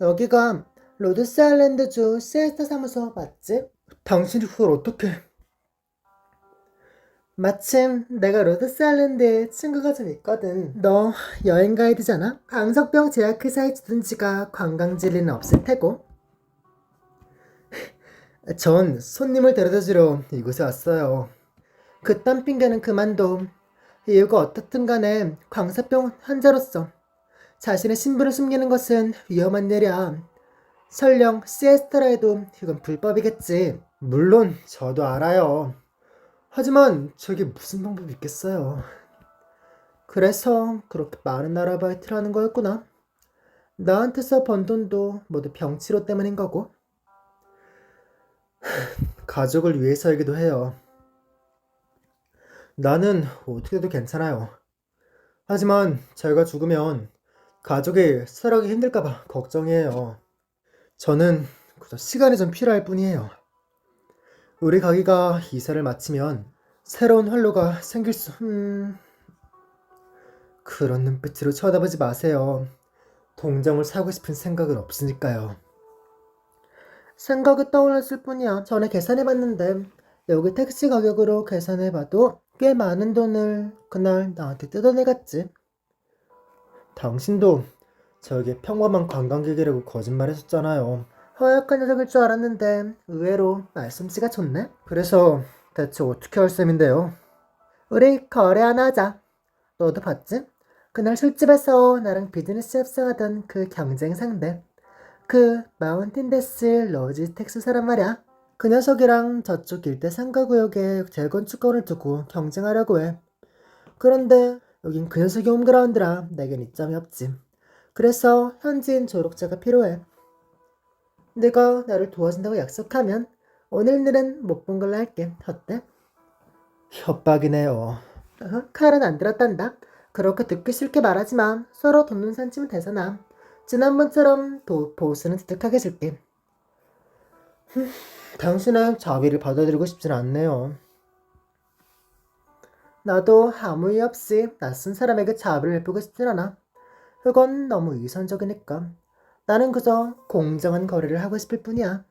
여기가 로드스아일랜드주 시에스타 사무소 맞지? 당신이 그걸 어떻게... 마침 내가 로드스아일랜드에 친구가 좀 있거든. 너 여행 가이드잖아? 강석병 제약회사에 주둔 지가 관광지 리는 없을 테고. 전 손님을 데려다 주러 이곳에 왔어요. 그딴 핑계는 그만둬. 이유가 어떻든 간에 광사병 환자로서 자신의 신분을 숨기는 것은 위험한 일이야. 설령 시에스타라 해도 이건 불법이겠지. 물론 저도 알아요. 하지만 저게 무슨 방법이 있겠어요. 그래서 그렇게 많은 아르바이트를 하는 거였구나. 나한테서 번 돈도 모두 병치료 때문인 거고. 가족을 위해서이기도 해요. 나는 어떻게 해도 괜찮아요. 하지만 제가 죽으면 가족이 살아가기 힘들까봐 걱정이에요. 저는 그저 시간이 좀 필요할 뿐이에요. 우리 가게가 이사를 마치면 새로운 활로가 생길 수... 그런 눈빛으로 쳐다보지 마세요. 동점을 사고 싶은 생각은 없으니까요. 생각이 떠올랐을 뿐이야. 전에 계산해봤는데 여기 택시 가격으로 계산해봐도 꽤 많은 돈을 그날 나한테 뜯어내갔지. 당신도 저에게 평범한 관광객이라고 거짓말했었잖아요. 허약한 녀석일 줄 알았는데 의외로 말솜씨가 좋네. 그래서 대체 어떻게 할 셈인데요? 우리 거래 하나 하자. 너도 봤지? 그날 술집에서 나랑 비즈니스 협상하던 그 경쟁 상대. 그 마운틴데스 로지텍스 사람 말이야. 그 녀석이랑 저쪽 일대 상가구역에 재건축권을 두고 경쟁하려고 해. 그런데 여긴 그 녀석이 홈그라운드라 내겐 이점이 없지. 그래서 현지인 조력자가 필요해. 네가 나를 도와준다고 약속하면 오늘 일은 못 본 걸로 할게. 어때? 협박이네요. 칼은 안 들었단다. 그렇게 듣기 싫게 말하지마. 서로 돈 눈산 치면 되잖아. 지난번처럼 보수는 득하게 줄게. 당신의 자비를 받아들이고 싶진 않네요. 나도 아무 이유 없이 낯선 사람에게 자비를 베푸고 싶진 않아. 그건 너무 위선적이니까. 나는 그저 공정한 거래를 하고 싶을 뿐이야.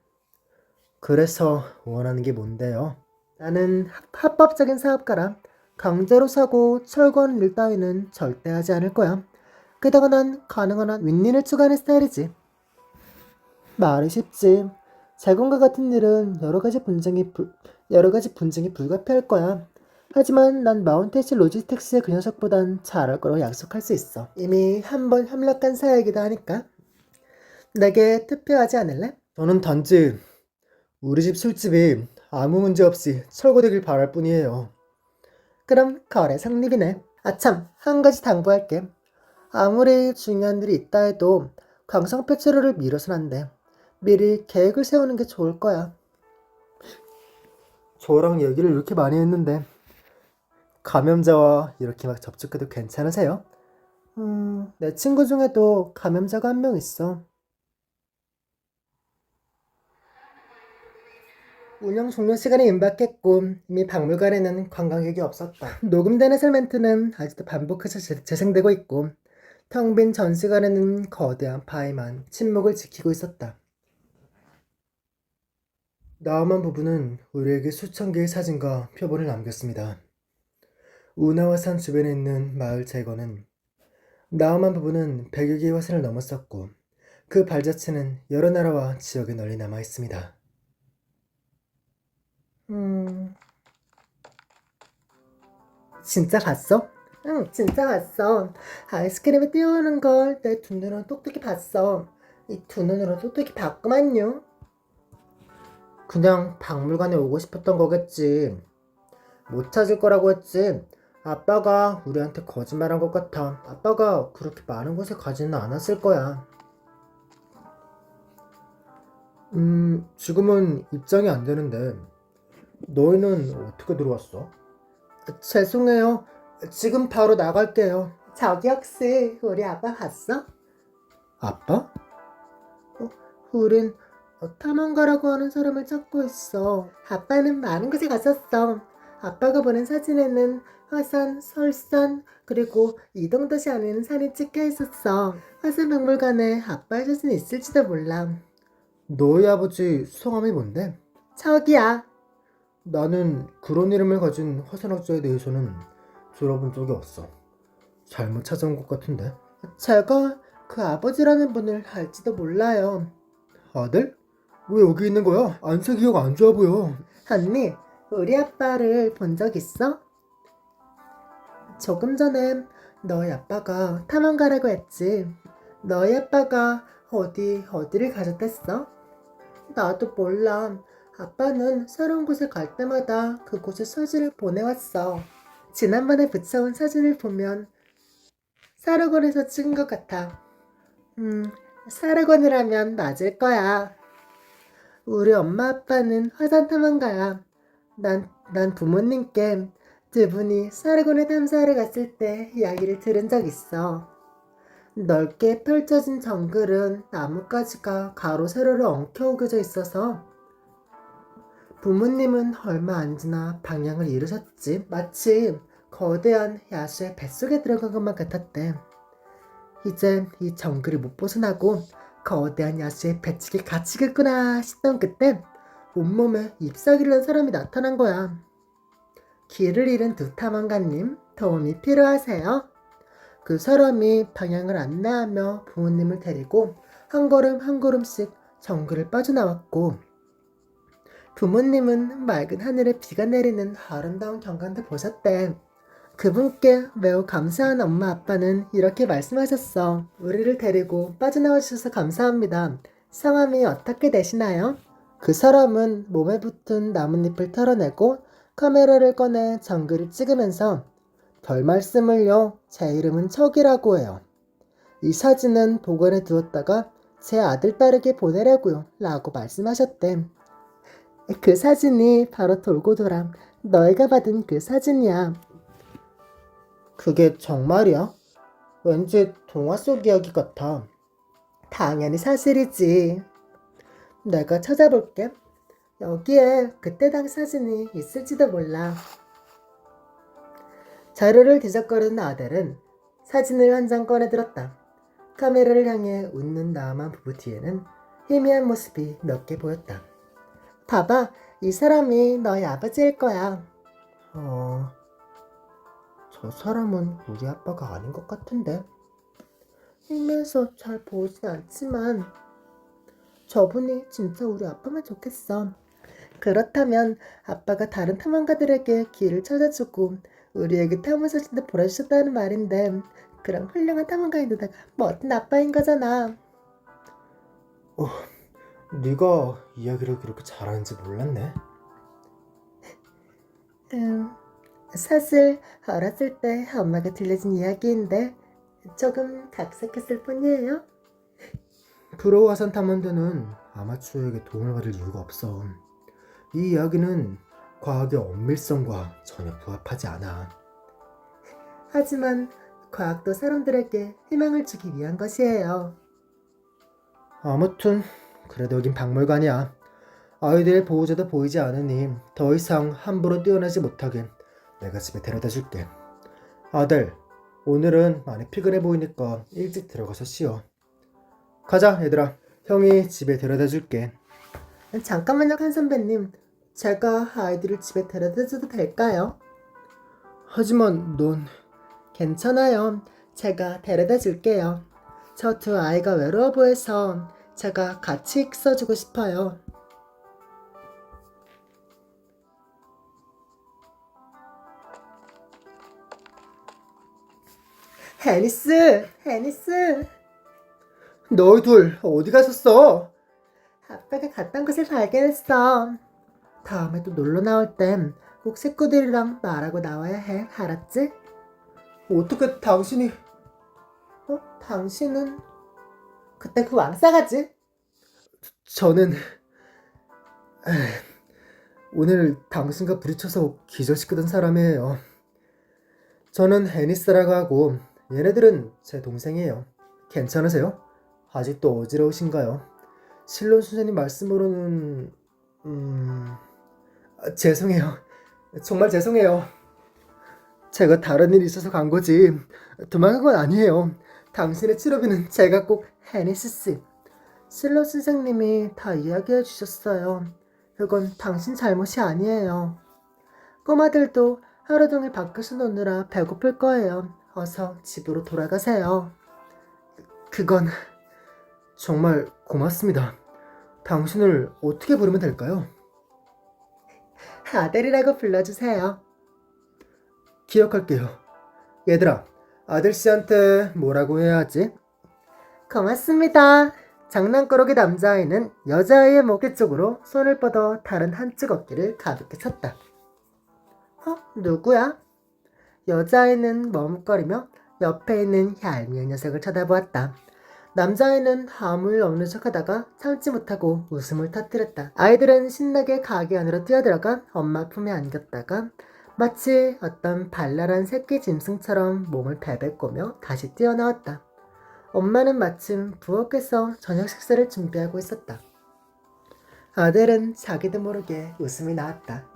그래서 원하는 게 뭔데요? 나는 합법적인 사업가라. 강제로 사고 철거하는 일 따위는 절대 하지 않을 거야. 게다가 난 가능한 한 윈윈을 추구하는 스타일이지. 말이 쉽지. 재건과 같은 일은 여러 가지 분쟁이 불가피할 거야. 하지만 난 마운테시 로지스텍스의 그 녀석보단 잘할 거라고 약속할 수 있어. 이미 한 번 협력한 사이이기도 하니까. 내게 투표하지 않을래? 저는 단지 우리 집 술집이 아무 문제 없이 철거되길 바랄 뿐이에요. 그럼 거래 성립이네. 아참, 한 가지 당부할게. 아무리 중요한 일이 있다 해도 강성 패치로를 미뤄선 안 돼. 미리 계획을 세우는 게 좋을 거야. 저랑 얘기를 이렇게 많이 했는데 감염자와 이렇게 막 접촉해도 괜찮으세요? 내 친구 중에도 감염자가 한 명 있어. 운영 종료 시간이 임박했고 이미 박물관에는 관광객이 없었다. 녹음된 해설 멘트는 아직도 반복해서 재생되고 있고 텅 빈 전시관에는 거대한 파이만 침묵을 지키고 있었다. 나우만 부부는 우리에게 수천 개의 사진과 표본을 남겼습니다. 우나와산 주변에 있는 마을 제거는 나우만 부부는 100여 개의 화산을 넘었었고 그 발자취는 여러 나라와 지역에 널리 남아 있습니다. 진짜 갔어? 응, 진짜 갔어. 아이스크림에 띄우는 걸 내 두 눈으로 똑똑히 봤어. 이 두 눈으로 똑똑히 봤구만요. 그냥 박물관에 오고 싶었던 거겠지. 못 찾을 거라고 했지. 아빠가 우리한테 거짓말한 것 같아. 아빠가 그렇게 많은 곳에 가지는 않았을 거야. 지금은 입장이 안 되는데 너희는 어떻게 들어왔어? 죄송해요. 지금 바로 나갈게요. 저기 혹시 우리 아빠 봤어? 아빠? 우린 탐험가라고 하는 사람을 찾고 있어. 아빠는 많은 곳에 갔었어. 아빠가 보낸 사진에는 화산, 설산, 그리고 이동도시 안에는 산이 찍혀 있었어. 화산박물관에 아빠의 사진이 있을지도 몰라. 너희 아버지 성함이 뭔데? 저기야. 나는 그런 이름을 가진 화산학자에 대해서는 들어본 적이 없어. 잘못 찾아온 것 같은데. 제가 그 아버지라는 분을 알지도 몰라요. 아들? 왜 여기 있는 거야? 안색 기억 안 좋아 보여. 언니, 우리 아빠를 본 적 있어? 조금 전에 너희 아빠가 탐험 가라고 했지. 너희 아빠가 어디를 가셨댔어? 나도 몰라. 아빠는 새로운 곳에 갈 때마다 그곳에 사진을 보내왔어. 지난번에 붙여온 사진을 보면 사르곤에서 찍은 것 같아. 사르곤이라면 맞을 거야. 우리 엄마 아빠는 화산 탐험가야. 난 부모님께 두 분이 사르곤에 탐사하러 갔을 때 이야기를 들은 적 있어. 넓게 펼쳐진 정글은 나뭇가지가 가로 세로로 엉켜우겨져 있어서 부모님은 얼마 안 지나 방향을 잃으셨지. 마치 거대한 야수의 뱃속에 들어간 것만 같았대. 이제 이 정글을 못 벗어나고 거대한 야수의 배측에 갇히겠구나 싶던 그때 온몸에 잎사귀를 난 사람이 나타난 거야. 길을 잃은 두 탐험가님, 도움이 필요하세요? 그 사람이 방향을 안내하며 부모님을 데리고 한 걸음 한 걸음씩 정글을 빠져나왔고, 부모님은 맑은 하늘에 비가 내리는 아름다운 경관도 보셨대. 그분께 매우 감사한 엄마 아빠는 이렇게 말씀하셨어. 우리를 데리고 빠져나와 주셔서 감사합니다. 성함이 어떻게 되시나요? 그 사람은 몸에 붙은 나뭇잎을 털어내고 카메라를 꺼내 정글을 찍으면서 별 말씀을요. 제 이름은 척이라고 해요. 이 사진은 보관해 두었다가 제 아들 딸에게 보내려고요. 라고 말씀하셨대. 그 사진이 바로 돌고 돌아 너희가 받은 그 사진이야. 그게 정말이야? 왠지 동화 속 이야기 같아. 당연히 사실이지. 내가 찾아볼게. 여기에 그때 당시 사진이 있을지도 몰라. 자료를 뒤적거리는 아델은 사진을 한 장 꺼내들었다. 카메라를 향해 웃는 나만 부부 뒤에는 희미한 모습이 몇 개 보였다. 봐봐, 이 사람이 너희 아버지일 거야. 저 사람은 우리 아빠가 아닌 것 같은데. 희미해서 잘 보이진 않지만 저분이 진짜 우리 아빠면 좋겠어. 그렇다면 아빠가 다른 탐험가들에게 길을 찾아주고 우리에게 탐험 사진도 보내주셨다는 말인데, 그럼 훌륭한 탐험가인데다가 멋진 아빠인 거잖아. 네가 이야기를 그렇게 잘하는지 몰랐네. 사실 어렸을 때 엄마가 들려준 이야기인데 조금 각색했을 뿐이에요. 프로 화산 탐험대는 아마추어에게 도움을 받을 이유가 없어. 이 이야기는 과학의 엄밀성과 전혀 부합하지 않아. 하지만 과학도 사람들에게 희망을 주기 위한 것이에요. 아무튼 그래도 여긴 박물관이야. 아이들의 보호자도 보이지 않으니 더 이상 함부로 뛰어나지 못하게 내가 집에 데려다 줄게. 아들, 오늘은 많이 피곤해 보이니까 일찍 들어가서 쉬어. 가자, 얘들아. 형이 집에 데려다 줄게. 잠깐만요, 한 선배님. 제가 아이들을 집에 데려다 줘도 될까요? 하지만 넌... 괜찮아요. 제가 데려다 줄게요. 저 두 아이가 외로워 보여서 제가 같이 있어주고 싶어요. 해니스! 너희 둘 어디 갔었어? 아빠가 갔던 곳을 발견했어. 다음에 또 놀러 나올 땐 꼭 식구들이랑 말하고 나와야 해. 알았지? 어떻게 당신이... 당신은... 그때 그 왕싸가지? 저는... 오늘 당신과 부딪혀서 기절시키던 사람이에요. 저는 해니스라고 하고 얘네들은 제 동생이에요. 괜찮으세요? 아직도 어지러우신가요? 실론 선생님 말씀으로는... 죄송해요. 정말 죄송해요. 제가 다른 일이 있어서 간 거지. 도망간 건 아니에요. 당신의 치료비는 제가 꼭 해냈었어. 실로 선생님이 다 이야기해 주셨어요. 그건 당신 잘못이 아니에요. 꼬마들도 하루 종일 밖에서 노느라 배고플 거예요. 어서 집으로 돌아가세요. 그건 정말 고맙습니다. 당신을 어떻게 부르면 될까요? 아델이라고 불러주세요. 기억할게요. 얘들아, 아들씨한테 뭐라고 해야 하지? 고맙습니다. 장난꾸러기 남자아이는 여자아이의 목에 쪽으로 손을 뻗어 다른 한쪽 어깨를 가볍게 쳤다. 누구야? 여자아이는 머뭇거리며 옆에 있는 얄미운 녀석을 쳐다보았다. 남자아이는 아무 일 없는 척하다가 참지 못하고 웃음을 터뜨렸다. 아이들은 신나게 가게 안으로 뛰어들어가 엄마 품에 안겼다가 마치 어떤 발랄한 새끼 짐승처럼 몸을 베베 꼬며 다시 뛰어나왔다. 엄마는 마침 부엌에서 저녁 식사를 준비하고 있었다. 아들은 자기도 모르게 웃음이 나왔다.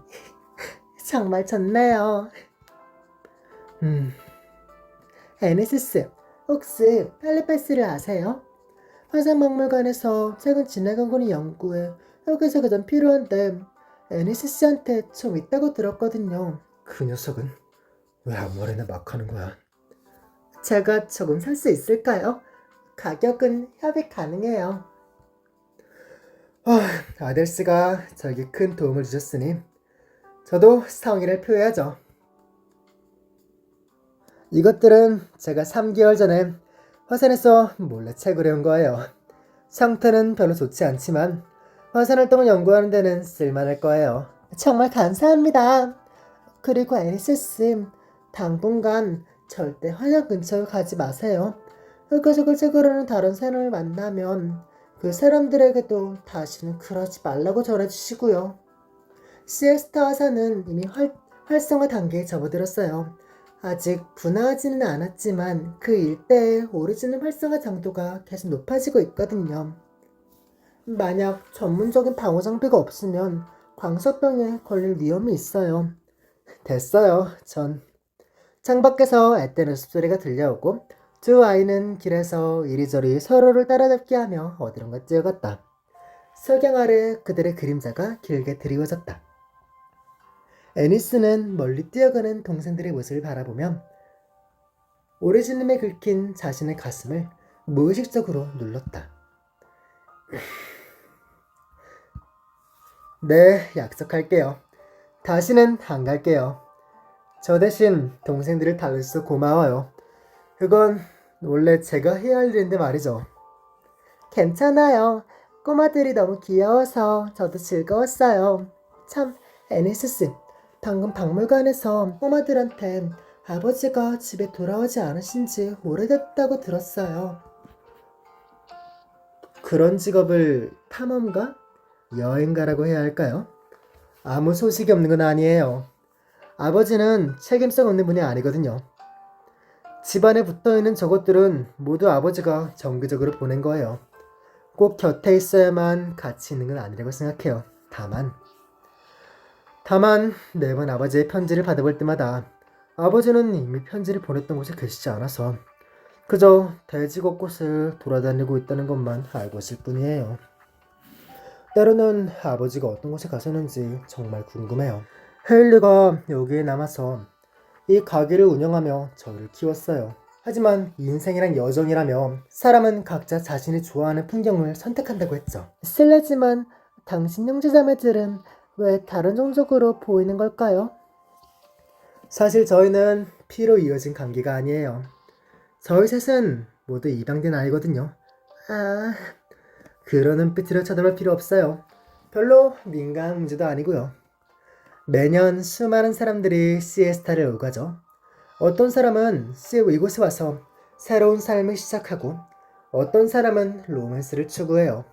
정말 좋네요. 에네시스, 혹시 펠리페스를 아세요? 화산박물관에서 최근 지나간 군이 연구에 여기저기 좀 필요한데 에네시스한테 좀 있다고 들었거든요. 그 녀석은 왜 아무 말이나 막 하는 거야? 제가 조금 살 수 있을까요? 가격은 협의 가능해요. 아델스가 저에게 큰 도움을 주셨으니 저도 성의를 표해야죠. 이것들은 제가 3개월 전에 화산에서 몰래 채굴해 온 거예요. 상태는 별로 좋지 않지만 화산 활동을 연구하는 데는 쓸만할 거예요. 정말 감사합니다. 그리고 에리스, 당분간 절대 화산 근처에 가지 마세요. 흙가족을 채굴하는 다른 사람을 만나면 그 사람들에게도 다시는 그러지 말라고 전해주시고요. 시에스타 화산은 이미 활성화 단계에 접어들었어요. 아직 분화하지는 않았지만 그 일대의 오리지널 활성화 장도가 계속 높아지고 있거든요. 만약 전문적인 방어 장비가 없으면 광석병에 걸릴 위험이 있어요. 됐어요, 전. 창밖에서 앳되는 숲소리가 들려오고 두 아이는 길에서 이리저리 서로를 따라잡게 하며 어디론가 뛰어갔다. 석양 아래 그들의 그림자가 길게 드리워졌다. 애니스는 멀리 뛰어가는 동생들의 모습을 바라보며 오리지널에 긁힌 자신의 가슴을 무의식적으로 눌렀다. 네, 약속할게요. 다시는 안 갈게요. 저 대신 동생들을 달래줘서 고마워요. 그건 원래 제가 해야 할 일인데 말이죠. 괜찮아요. 꼬마들이 너무 귀여워서 저도 즐거웠어요. 참, 애니스스, 방금 박물관에서 꼬마들한테 아버지가 집에 돌아오지 않으신 지 오래됐다고 들었어요. 그런 직업을 탐험가? 여행가라고 해야 할까요? 아무 소식이 없는 건 아니에요. 아버지는 책임성 없는 분이 아니거든요. 집안에 붙어있는 저것들은 모두 아버지가 정기적으로 보낸 거예요. 꼭 곁에 있어야만 같이 있는 건 아니라고 생각해요. 다만 매번 아버지의 편지를 받아볼 때마다 아버지는 이미 편지를 보냈던 곳에 계시지 않아서 그저 대지 곳곳을 돌아다니고 있다는 것만 알고 있을 뿐이에요. 때로는 아버지가 어떤 곳에 가셨는지 정말 궁금해요. 헤일리가 여기에 남아서 이 가게를 운영하며 저를 키웠어요. 하지만 인생이란 여정이라며 사람은 각자 자신이 좋아하는 풍경을 선택한다고 했죠. 실례지만 당신 형제자매들은 왜 다른 종족으로 보이는 걸까요? 사실 저희는 피로 이어진 관계가 아니에요. 저희 셋은 모두 입양된 아이거든요. 그런 눈빛으로 쳐다볼 필요 없어요. 별로 민감한 문제도 아니고요. 매년 수많은 사람들이 시에스타를 오가죠. 어떤 사람은 이곳에 와서 새로운 삶을 시작하고 어떤 사람은 로맨스를 추구해요.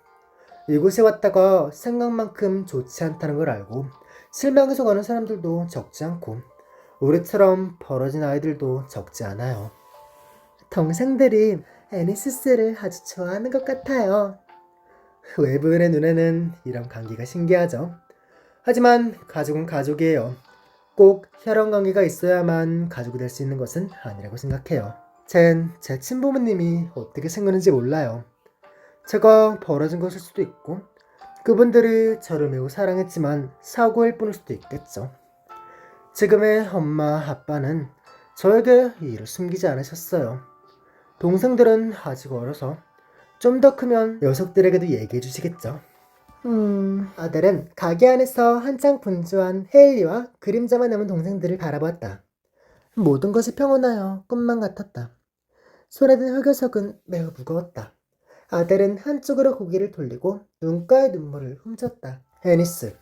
이곳에 왔다가 생각만큼 좋지 않다는 걸 알고 실망해서 가는 사람들도 적지 않고 우리처럼 벌어진 아이들도 적지 않아요. 동생들이 애니시스를 아주 좋아하는 것 같아요. 외부인의 눈에는 이런 관계가 신기하죠. 하지만 가족은 가족이에요. 꼭 혈연 관계가 있어야만 가족이 될 수 있는 것은 아니라고 생각해요. 쟨 제 친부모님이 어떻게 생겼는지 몰라요. 제가 벌어진 것일 수도 있고 그분들이 저를 매우 사랑했지만 사고일 뿐일 수도 있겠죠. 지금의 엄마, 아빠는 저에게 이 일을 숨기지 않으셨어요. 동생들은 아직 어려서 좀 더 크면 녀석들에게도 얘기해 주시겠죠. 아들은 가게 안에서 한창 분주한 헤일리와 그림자만 남은 동생들을 바라보았다. 모든 것이 평온하여 꿈만 같았다. 손에 든 흑요석은 매우 무거웠다. 아델은 한쪽으로 고개를 돌리고 눈가에 눈물을 훔쳤다. 애니스,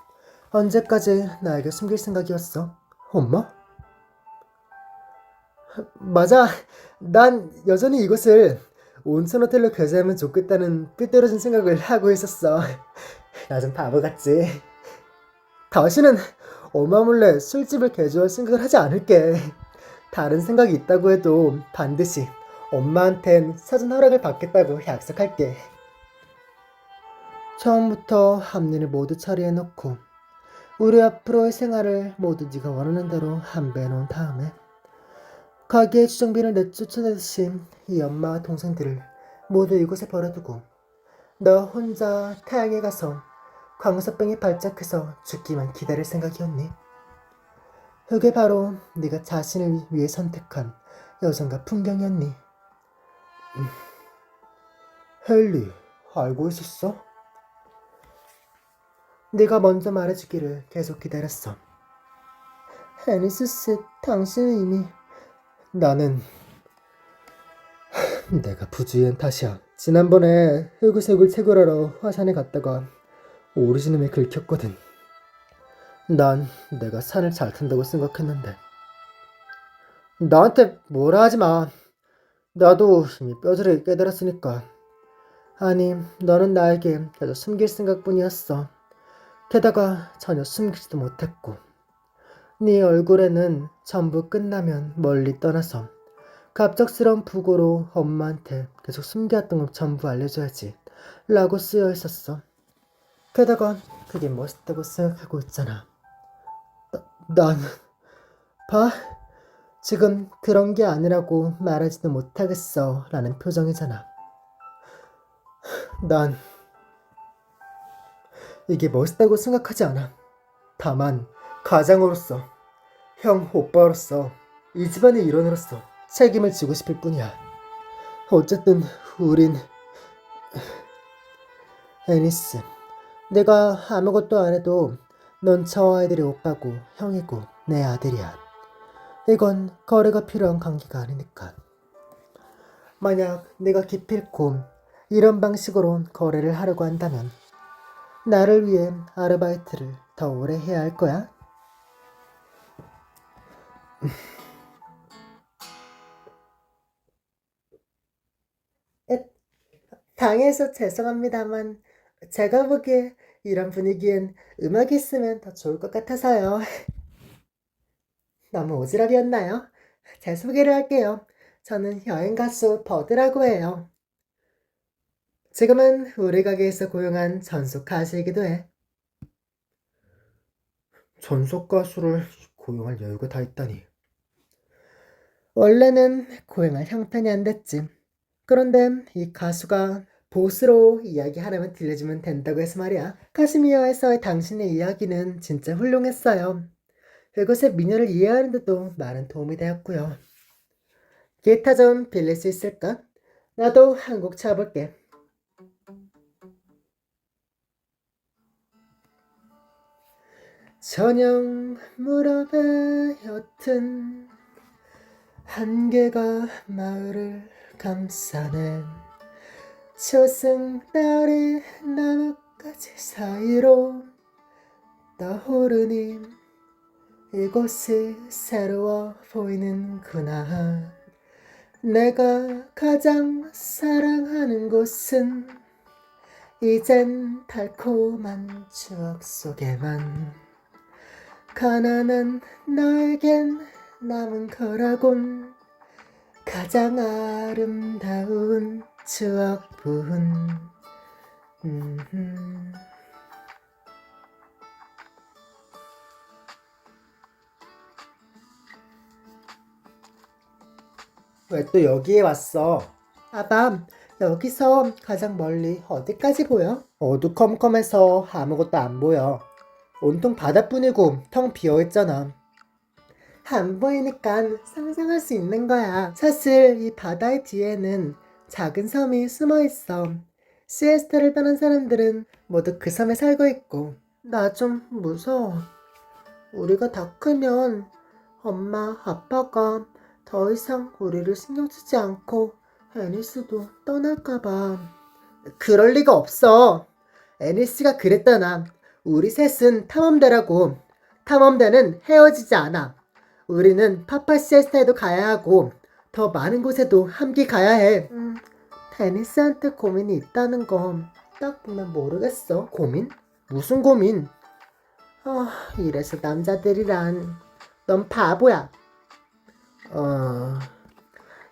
언제까지 나에게 숨길 생각이었어? 엄마? 맞아. 난 여전히 이곳을 온천 호텔로 교체하면 좋겠다는 삐뚤어진 생각을 하고 있었어. 나 좀 바보 같지? 다시는 엄마 몰래 술집을 개조할 생각을 하지 않을게. 다른 생각이 있다고 해도 반드시 엄마한텐 사전 허락을 받겠다고 약속할게. 처음부터 앞일을 모두 처리해놓고 우리 앞으로의 생활을 모두 네가 원하는 대로 안배해 놓은 다음에 가게의 주정비를 내쫓아내듯이 이 엄마와 동생들을 모두 이곳에 버려두고 너 혼자 태양에 가서 광석병에 발작해서 죽기만 기다릴 생각이었니? 그게 바로 네가 자신을 위해 선택한 여정과 풍경이었니? 헨리, 알고 있었어? 네가 먼저 말해주기를 계속 기다렸어. 애니스스, 당신은 이미... 나는... 내가 부주의한 탓이야. 지난번에 흑우색을 채굴하러 화산에 갔다가 오리지널에 긁혔거든. 난 내가 산을 잘 탄다고 생각했는데. 나한테 뭐라 하지 마. 나도 이미 뼈저리게 깨달았으니까. 아니, 너는 나에게 계속 숨길 생각뿐이었어. 게다가 전혀 숨기지도 못했고. 네 얼굴에는 전부 끝나면 멀리 떠나서 갑작스러운 부고로 엄마한테 계속 숨겨왔던 걸 전부 알려줘야지 라고 쓰여 있었어. 게다가 그게 멋있다고 생각하고 있잖아. 난 봐? 지금 그런 게 아니라고 말하지도 못하겠어 라는 표정이잖아. 난 이게 멋있다고 생각하지 않아. 다만 가장으로서, 형 오빠로서, 이 집안의 일원으로서 책임을 지고 싶을 뿐이야. 어쨌든 우린... 애니스, 내가 아무것도 안 해도 넌 저 아이들의 오빠고 형이고 내 아들이야. 이건 거래가 필요한 관계가 아니니까. 만약 내가 기필코 이런 방식으로 거래를 하려고 한다면 나를 위해 아르바이트를 더 오래 해야 할 거야? 당해서 죄송합니다만 제가 보기에 이런 분위기엔 음악이 있으면 더 좋을 것 같아서요. 너무 오지랖이었나요? 제 소개를 할게요. 저는 여행가수 버드라고 해요. 지금은 우리 가게에서 고용한 전속 가수이기도 해. 전속 가수를 고용할 여유가 다 있다니. 원래는 고용할 형편이 안 됐지. 그런데 이 가수가 보스로 이야기 하나만 들려주면 된다고 해서 말이야. 카시미어에서의 당신의 이야기는 진짜 훌륭했어요. 그곳의 미녀를 이해하는데도 많은 도움이 되었고요. 기타 좀 빌릴 수 있을까? 나도 한 곡 쳐볼게. 저녁 무렵에 옅은 한계가 마을을 감싸는 초승달이 나뭇가지 사이로 떠오르니 이곳이 새로워 보이는구나. 내가 가장 사랑하는 곳은 이젠 달콤한 추억 속에만 가난한 나에겐 남은 거라곤 가장 아름다운 추억뿐. 왜 또 여기에 왔어? 아밤, 여기서 가장 멀리 어디까지 보여? 어두컴컴해서 아무것도 안 보여. 온통 바다뿐이고 텅 비어있잖아. 안 보이니까 상상할 수 있는 거야. 사실 이 바다의 뒤에는 작은 섬이 숨어 있어. 시에스타를 떠난 사람들은 모두 그 섬에 살고 있고. 나 좀 무서워. 우리가 다 크면 엄마, 아빠가 더 이상 우리를 신경 쓰지 않고 애니스도 떠날까봐. 그럴 리가 없어. 애니스가 그랬잖아. 우리 셋은 탐험대라고. 탐험대는 헤어지지 않아. 우리는 파파시에스타에도 가야 하고 더 많은 곳에도 함께 가야 해. 데니스한테 고민이 있다는 건 딱 보면 모르겠어. 고민? 무슨 고민? 이래서 남자들이란. 넌 바보야.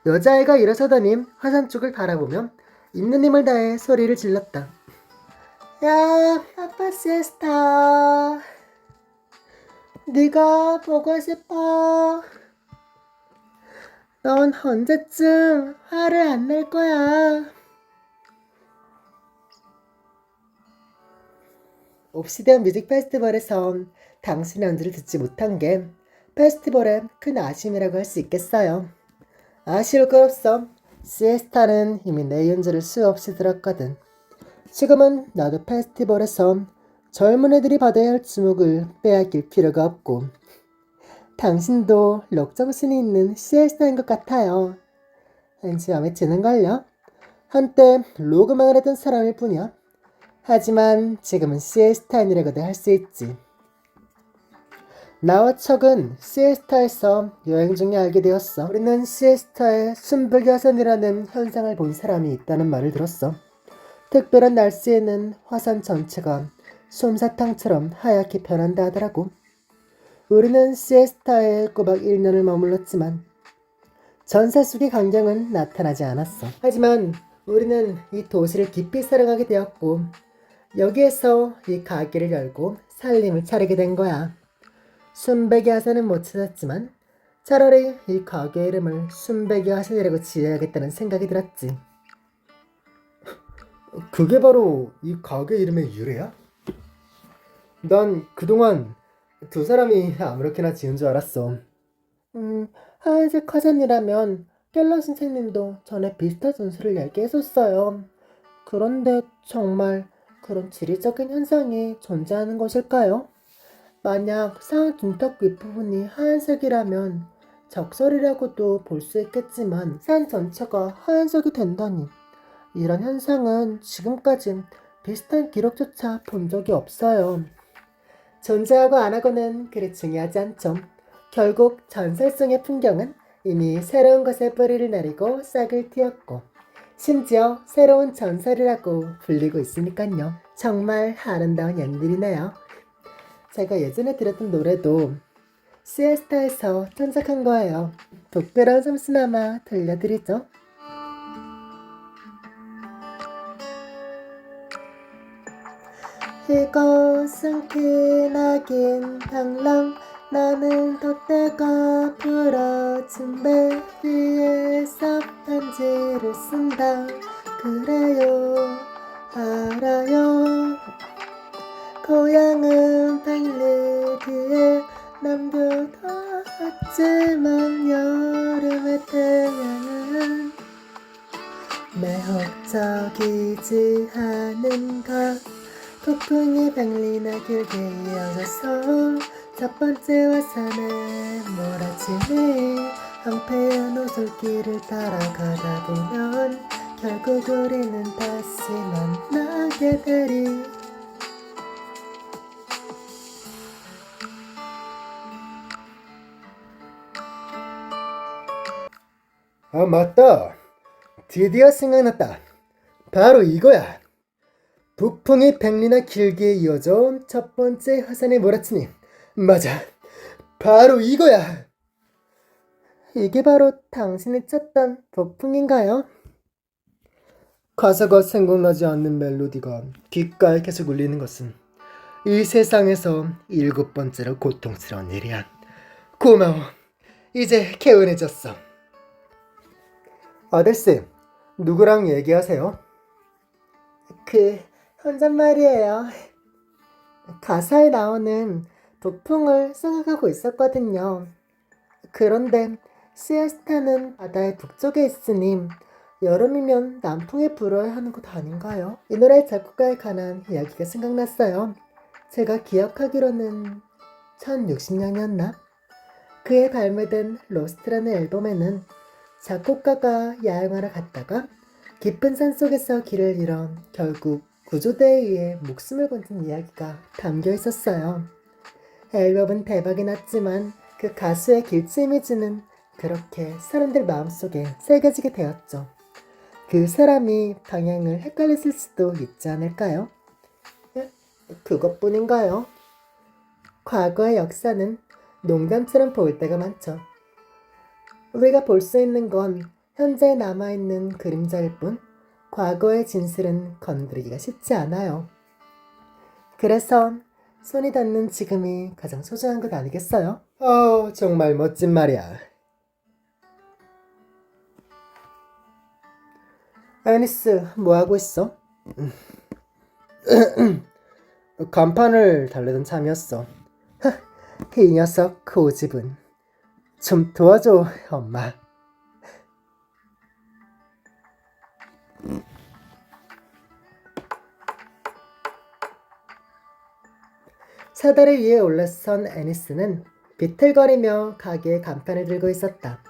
여자아이가 일어서더니 화산 쪽을 바라보며 있는 힘을 다해 소리를 질렀다. 야, 파파시에스타. 네가 보고 싶어. 넌 언제쯤 화를 안 낼 거야. 옵시디언 뮤직 페스티벌에선 당신의 연주를 듣지 못한 게 페스티벌의 큰 아쉬움이라고 할 수 있겠어요. 아쉬울 거 없어. 시에스타는 이미 내 연주를 수없이 들었거든. 지금은 나도 페스티벌에서 젊은 애들이 받아야 할 주목을 빼앗길 필요가 없고 당신도 록정신이 있는 시에스타인 것 같아요. 왠지 마음에 드는걸요? 한때 로그망을 했던 사람일 뿐이야. 하지만 지금은 시에스타인이라고도 할 수 있지. 나와 척은 시에스타에서 여행 중에 알게 되었어. 우리는 시에스타에 순백야산이라는 현상을 본 사람이 있다는 말을 들었어. 특별한 날씨에는 화산 전체가 솜사탕처럼 하얗게 변한다 하더라고. 우리는 시에스타에 꼬박 1년을 머물렀지만 전사 속의 광경은 나타나지 않았어. 하지만 우리는 이 도시를 깊이 사랑하게 되었고 여기에서 이 가게를 열고 살림을 차리게 된 거야. 순백의 화산은 못 찾았지만 차라리 이 가게 이름을 순백의 화산이라고 지어야겠다는 생각이 들었지. 그게 바로 이 가게 이름의 유래야? 난 그동안 두 사람이 아무렇게나 지은 줄 알았어. 하얀색 화산이라면 켈러 선생님도 전에 비슷한 전설을 얘기했었어요. 그런데 정말 그런 지리적인 현상이 존재하는 것일까요? 만약 산 dun턱 윗부분이 하얀색이라면 적설이라고도 볼 수 있겠지만 산 전체가 하얀색이 된다니 이런 현상은 지금까지 비슷한 기록조차 본 적이 없어요. 존재하고 안 하고는 그리 중요하지 않죠. 결국 전설성의 풍경은 이미 새로운 것에 뿌리를 내리고 싹을 틔웠고 심지어 새로운 전설이라고 불리고 있으니까요. 정말 아름다운 연들이네요. 제가 예전에 들었던 노래도 시에스타에서 창작한 거예요. 독특한 잠시나마 들려드리죠. 이곳은 기나긴 방랑 나는 덧대가 부러진 배 위에서 편지를 쓴다. 그래요 알아요 고향은 달리기에 남겨뒀지만 여름의 태양은 매혹적이지 않은가. 폭풍이 백리나 길게 이어져서 첫 번째 화산에 몰아치니 황폐한 오솔길을 따라가다 보면 결국 우리는 다시 만나게 되리. 아 맞다. 드디어 생각났다. 바로 이거야. 북풍이 백리나 길게 이어져 첫 번째 화산에 몰아치니 맞아. 바로 이거야. 이게 바로 당신이 찾던 북풍인가요? 가사가 생각나지 않는 멜로디가 귓가에 계속 울리는 것은 이 세상에서 7번째로 고통스러운 일이야. 고마워. 이제 개운해졌어. 아델씨, 누구랑 얘기하세요? 그 혼잣말이에요. 가사에 나오는 북풍을 생각하고 있었거든요. 그런데 시에스타는 바다의 북쪽에 있으니 여름이면 남풍이 불어야 하는 것 아닌가요? 이 노래 작곡가에 관한 이야기가 생각났어요. 제가 기억하기로는 1060년이었나? 그에 발매된 로스트라는 앨범에는 작곡가가 야영하러 갔다가 깊은 산속에서 길을 잃어 결국 구조대에 의해 목숨을 건진 이야기가 담겨 있었어요. 앨범은 대박이 났지만 그 가수의 길치 이미지는 그렇게 사람들 마음속에 새겨지게 되었죠. 그 사람이 방향을 헷갈렸을 수도 있지 않을까요? 예? 그것뿐인가요? 과거의 역사는 농담처럼 보일 때가 많죠. 우리가 볼 수 있는 건 현재에 남아있는 그림자일 뿐 과거의 진실은 건드리기가 쉽지 않아요. 그래서 손이 닿는 지금이 가장 소중한 것 아니겠어요? 정말 멋진 말이야. 애니스, 뭐하고 있어? 간판을 달래던 참이었어. 이 녀석 고집은. 좀 도와줘, 엄마. 사다리 위에 올라선 애니스는 비틀거리며 가게의 간판을 들고 있었다.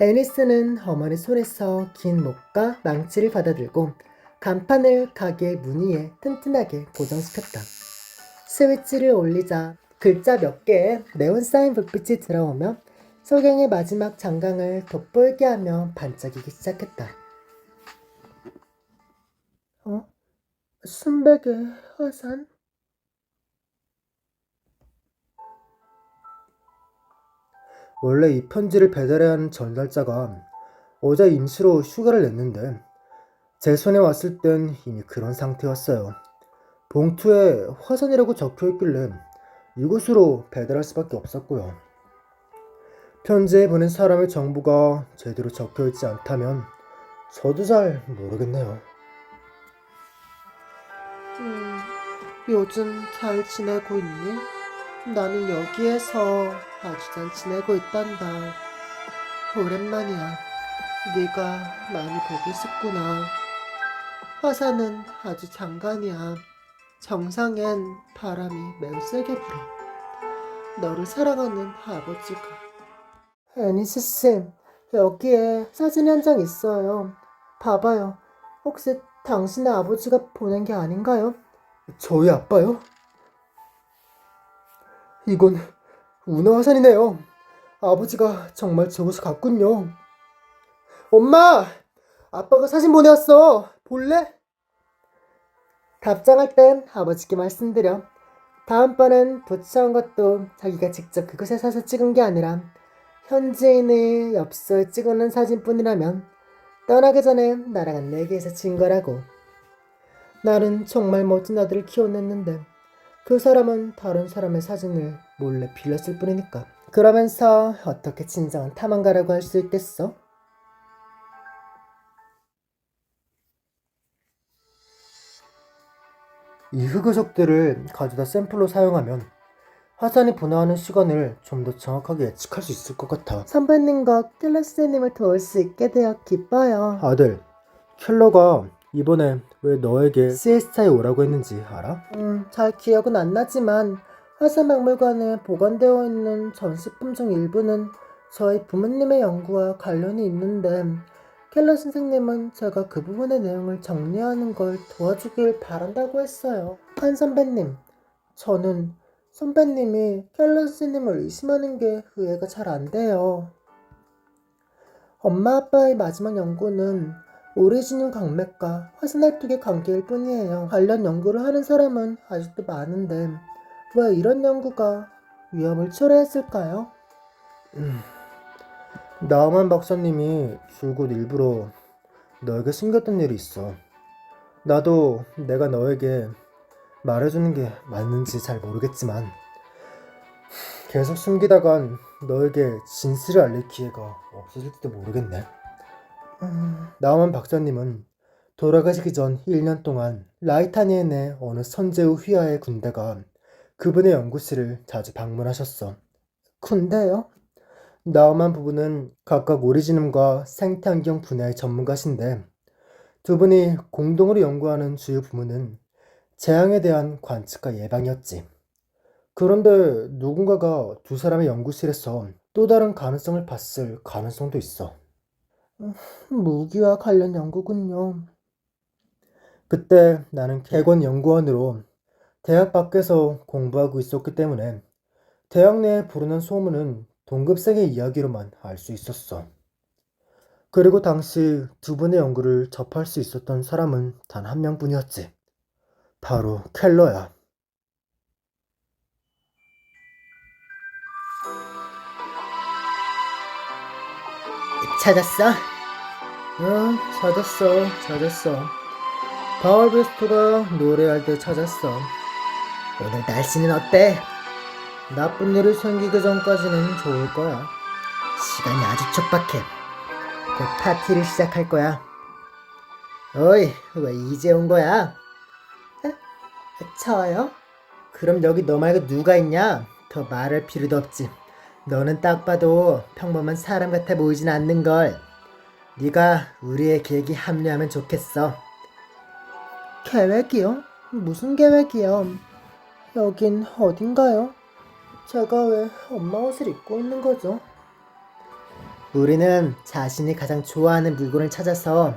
애니스는 어머니 손에서 긴 목과 망치를 받아들고 간판을 가게의 무늬에 튼튼하게 고정시켰다. 스위치를 올리자 글자 몇 개에 네온사인 불빛이 들어오며 소경의 마지막 장강을 돋보이게 하며 반짝이기 시작했다. 순백의 화산? 원래 이 편지를 배달해야 하는 전달자가 어제 임시로 휴가를 냈는데 제 손에 왔을 땐 이미 그런 상태였어요. 봉투에 화산이라고 적혀있길래 이곳으로 배달할 수밖에 없었고요. 편지에 보낸 사람의 정보가 제대로 적혀있지 않다면 저도 잘 모르겠네요. 요즘 잘 지내고 있니? 나는 여기에서 아주 잘 지내고 있단다. 오랜만이야. 네가 많이 보고 싶구나. 화산은 아주 장관이야. 정상엔 바람이 매우 세게 불어. 너를 사랑하는 아버지가. 애니스쌤, 여기에 사진 한 장 있어요. 봐봐요. 혹시 당신의 아버지가 보낸 게 아닌가요? 저희 아빠요? 이건 운하화산이네요. 아버지가 정말 저곳에 갔군요. 엄마! 아빠가 사진 보내왔어. 볼래? 답장할 땐 아버지께 말씀드려. 다음번엔 부처온 것도 자기가 직접 그곳에 사서 찍은 게 아니라 현지인의 엽서에 찍어놓은 사진뿐이라면 떠나기 전에 나랑 안내기에서 찍은 거라고. 나는 정말 멋진 아들을 키워냈는데 그 사람은 다른 사람의 사진을 몰래 빌렸을 뿐이니까. 그러면서 어떻게 진정한 탐험가라고 할 수 있겠어? 이 흑요석들을 가져다 샘플로 사용하면 화산이 분화하는 시간을 좀 더 정확하게 예측할 수 있을 것 같아. 선배님과 켈러스님을 도울 수 있게 되어 기뻐요. 아들, 켈러가 이번에 왜 너에게 시에스타에 오라고 했는지 알아? 잘 기억은 안 나지만 화산박물관에 보관되어 있는 전시품 중 일부는 저희 부모님의 연구와 관련이 있는데 켈러 선생님은 제가 그 부분의 내용을 정리하는 걸 도와주길 바란다고 했어요. 한 선배님, 저는 선배님이 켈러 선생님을 의심하는 게 이해가 잘 안 돼요. 엄마 아빠의 마지막 연구는 오리지늄 강맥과 화산알뚝의 관계일 뿐이에요. 관련 연구를 하는 사람은 아직도 많은데 왜 이런 연구가 위험을 초래했을까요? 나만 박사님이 줄곧 일부러 너에게 숨겼던 일이 있어. 나도 내가 너에게 말해주는 게 맞는지 잘 모르겠지만 계속 숨기다간 너에게 진실을 알릴 기회가 없어질지도 모르겠네. 나우만 박사님은 돌아가시기 전 1년 동안 라이타니에 내 어느 선제후 휘하의 군대가 그분의 연구실을 자주 방문하셨어. 군대요? 나우만 부부는 각각 오리지눔과 생태환경 분야의 전문가신데 두 분이 공동으로 연구하는 주요 부문은 재앙에 대한 관측과 예방이었지. 그런데 누군가가 두 사람의 연구실에서 또 다른 가능성을 봤을 가능성도 있어. 무기와 관련 연구군요. 그때 나는 객원 연구원으로 대학 밖에서 공부하고 있었기 때문에 대학 내에 부르는 소문은 동급생의 이야기로만 알 수 있었어. 그리고 당시 두 분의 연구를 접할 수 있었던 사람은 단 한 명뿐이었지. 바로 켈러야. 찾았어? 응, 찾았어. 바울베스토가 노래할 때 찾았어. 오늘 날씨는 어때? 나쁜 일이 생기기 전까지는 좋을 거야. 시간이 아주 촉박해. 곧 파티를 시작할 거야. 어이, 왜 이제 온 거야? 에? 저요? 그럼 여기 너 말고 누가 있냐? 더 말할 필요도 없지. 너는 딱 봐도 평범한 사람 같아 보이진 않는걸. 네가 우리의 계획에 합류하면 좋겠어. 계획이요? 무슨 계획이요? 여긴 어딘가요? 제가 왜 엄마 옷을 입고 있는 거죠? 우리는 자신이 가장 좋아하는 물건을 찾아서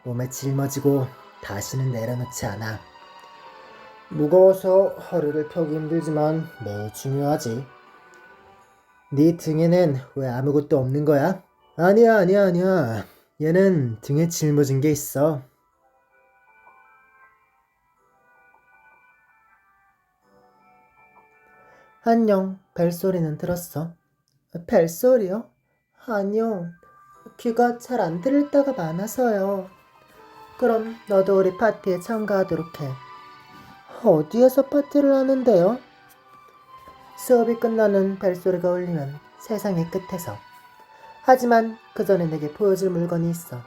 몸에 짊어지고 다시는 내려놓지 않아. 무거워서 허리를 펴기 힘들지만 매우 중요하지. 네 등에는 왜 아무것도 없는 거야? 아니야. 얘는 등에 짊어진 게 있어. 안녕, 벨소리는 들었어. 벨소리요? 아니요. 귀가 잘 안 들릴 때가 많아서요. 그럼 너도 우리 파티에 참가하도록 해. 어디에서 파티를 하는데요? 수업이 끝나는 벨소리가 울리면 세상의 끝에서. 하지만 그 전에 내게 보여줄 물건이 있어.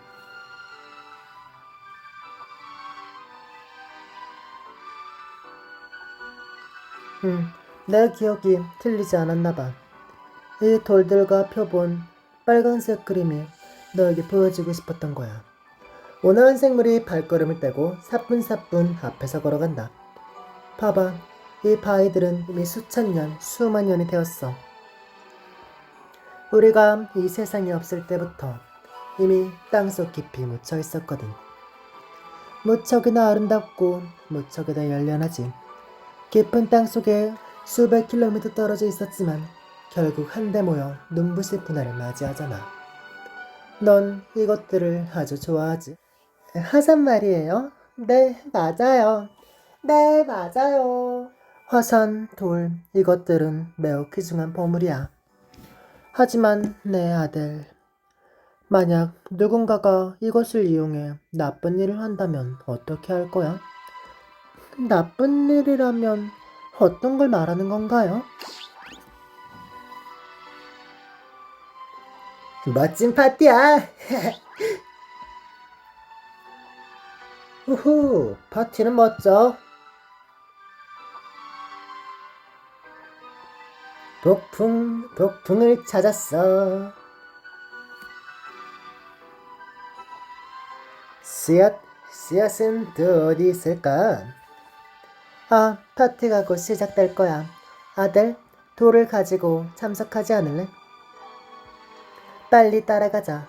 내 기억이 틀리지 않았나 봐. 이 돌들과 표본 빨간색 그림이 너에게 보여주고 싶었던 거야. 온화한 생물이 발걸음을 떼고 사뿐사뿐 앞에서 걸어간다. 봐봐, 이 바위들은 이미 수천 년, 수만 년이 되었어. 우리가 이 세상에 없을 때부터 이미 땅속 깊이 묻혀 있었거든. 무척이나 아름답고 무척이나 열련하지. 깊은 땅속에 수백 킬로미터 떨어져 있었지만 결국 한데 모여 눈부실 분할을 맞이하잖아. 넌 이것들을 아주 좋아하지? 화산 말이에요? 네, 맞아요. 네, 맞아요. 화산, 돌, 이것들은 매우 귀중한 보물이야. 하지만 내 아들, 만약 누군가가 이것을 이용해 나쁜 일을 한다면 어떻게 할 거야? 나쁜 일이라면 어떤 걸 말하는 건가요? 멋진 파티야! 우후, 파티는 멋져. 폭풍을 찾았어. 씨앗은 또 어디 있을까? 아, 파티가 곧 시작될 거야. 아들, 돌을 가지고 참석하지 않을래? 빨리 따라가자.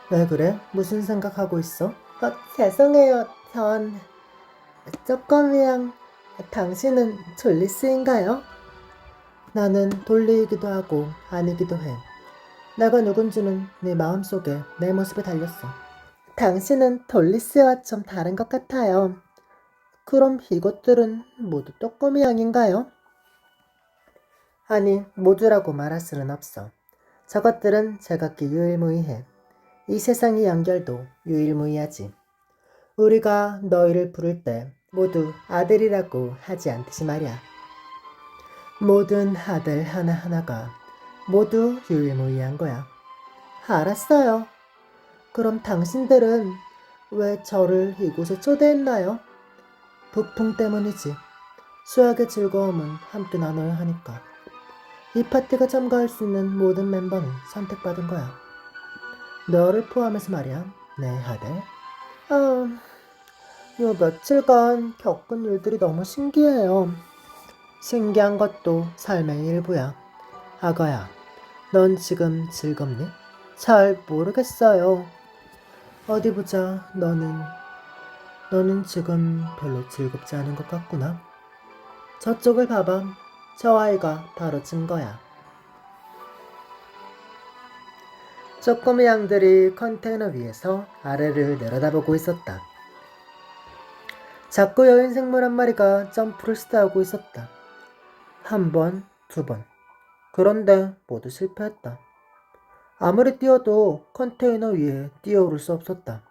왜 그래? 무슨 생각하고 있어? 죄송해요. 쪼꼬미양, 당신은 졸리스인가요? 나는 돌리이기도 하고 아니기도 해. 내가 누군지는 네 마음속에 내 모습에 달렸어. 당신은 돌리스와 좀 다른 것 같아요. 그럼 이것들은 모두 쪼꼬미 양인가요? 아니, 모두라고 말할 수는 없어. 저것들은 제각기 유일무이해. 이 세상의 연결도 유일무이하지. 우리가 너희를 부를 때 모두 아들이라고 하지 않듯이 말이야. 모든 아들 하나하나가 모두 유일무이한 거야. 알았어요. 그럼 당신들은 왜 저를 이곳에 초대했나요? 부풍 때문이지. 수학의 즐거움은 함께 나눠야 하니까. 이 파티가 참가할 수 있는 모든 멤버는 선택받은 거야. 너를 포함해서 말이야, 내 아들. 요 며칠간 겪은 일들이 너무 신기해요. 신기한 것도 삶의 일부야. 아가야, 넌 지금 즐겁니? 잘 모르겠어요. 어디 보자, 너는 지금 별로 즐겁지 않은 것 같구나. 저쪽을 봐봐. 저 아이가 바로 증거야. 쪼꼬미 양들이 컨테이너 위에서 아래를 내려다보고 있었다. 작고 여인 생물 한 마리가 점프를 시도하고 있었다. 한 번, 두 번. 그런데 모두 실패했다. 아무리 뛰어도 컨테이너 위에 뛰어오를 수 없었다.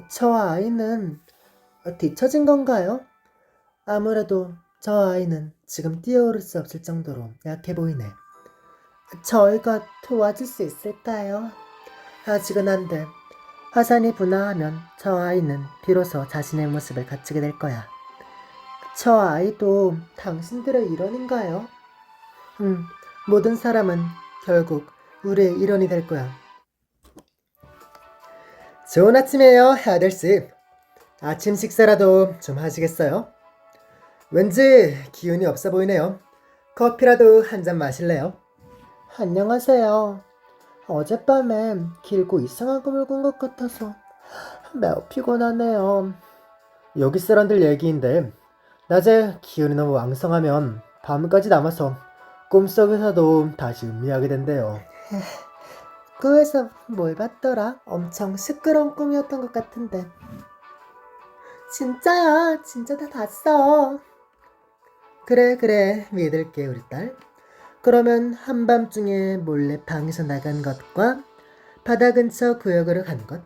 저 아이는 뒤처진 건가요? 아무래도 저 아이는 지금 뛰어오를 수 없을 정도로 약해 보이네. 저희가 도와줄 수 있을까요? 아직은 안 돼. 화산이 분화하면 저 아이는 비로소 자신의 모습을 갖추게 될 거야. 저 아이도 당신들의 일원인가요? 모든 사람은 결국 우리의 일원이 될 거야. 좋은 아침이에요, 아들씨. 아침 식사라도 좀 하시겠어요? 왠지 기운이 없어 보이네요. 커피라도 한 잔 마실래요? 안녕하세요. 어젯밤에 길고 이상한 꿈을 꾼 것 같아서 매우 피곤하네요. 여기 사람들 얘기인데 낮에 기운이 너무 왕성하면 밤까지 남아서 꿈속에서도 다시 음미하게 된대요. 꿈에서 뭘 봤더라? 엄청 시끄러운 꿈이었던 것 같은데. 진짜야, 진짜 다 봤어. 그래, 믿을게 우리 딸. 그러면 한밤중에 몰래 방에서 나간 것과 바다 근처 구역으로 간 것,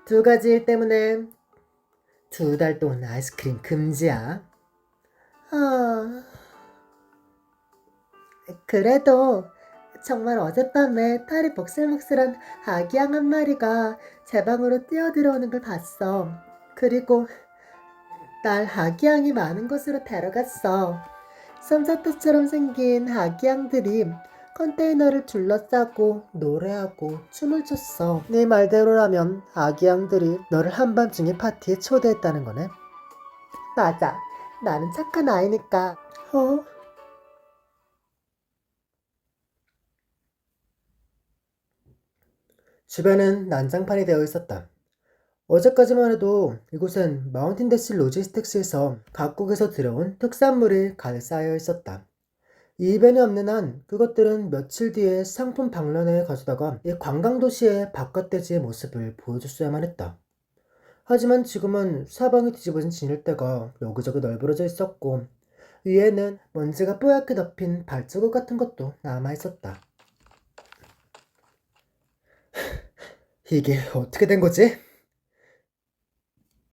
두 가지 일 때문에 2달 동안 아이스크림 금지야. 그래도 정말 어젯밤에 탈이 복슬복슬한 아기양 한 마리가 제 방으로 뛰어들어오는 걸 봤어. 그리고 날 아기양이 많은 곳으로 데려갔어. 솜사탕처럼 생긴 아기양들이 컨테이너를 둘러싸고 노래하고 춤을 췄어. 네 말대로라면 아기양들이 너를 한밤중에 파티에 초대했다는 거네. 맞아. 나는 착한 아이니까. 주변은 난장판이 되어 있었다. 어제까지만 해도 이곳은 마운틴 대시 로지스틱스에서 각국에서 들여온 특산물이 가득 쌓여 있었다. 이 이벤이 없는 한 그것들은 며칠 뒤에 상품 박람회에 가져다가 이 관광도시의 바깥대지의 모습을 보여줬어야만 했다. 하지만 지금은 사방이 뒤집어진 진열대가 여기저기 널브러져 있었고 위에는 먼지가 뽀얗게 덮인 발자국 같은 것도 남아있었다. 이게 어떻게 된 거지?